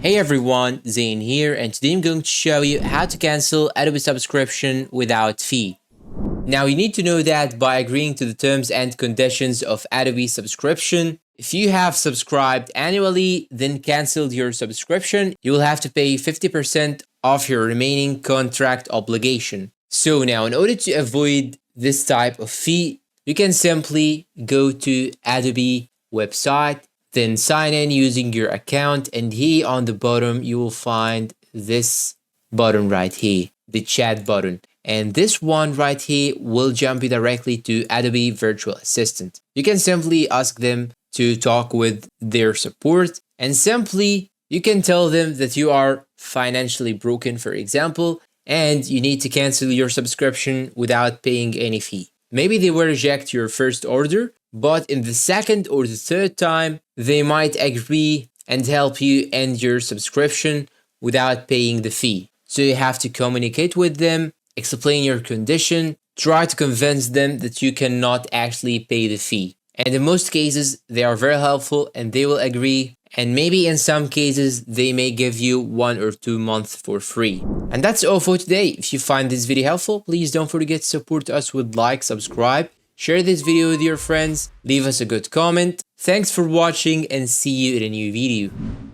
Hey everyone, Zane here, and today I'm going to show you how to cancel Adobe subscription without fee. Now you need to know that by agreeing to the terms and conditions of Adobe subscription, if you have subscribed annually, then canceled your subscription, you will have to pay 50% of your remaining contract obligation. So now in order to avoid this type of fee, you can simply go to Adobe website, then sign in using your account, and here on the bottom you will find this button right here, the chat button. And this one right here will jump you directly to Adobe Virtual Assistant. You can simply ask them to talk with their support, and simply you can tell them that you are financially broken, for example, and you need to cancel your subscription without paying any fee. Maybe they will reject your first order, but in the second or the third time, they might agree and help you end your subscription without paying the fee. So you have to communicate with them, explain your condition, try to convince them that you cannot actually pay the fee. And in most cases, they are very helpful and they will agree. And maybe in some cases, they may give you 1 or 2 months for free. And that's all for today. If you find this video helpful, please don't forget to support us with like, subscribe, share this video with your friends, leave us a good comment. Thanks for watching and see you in a new video.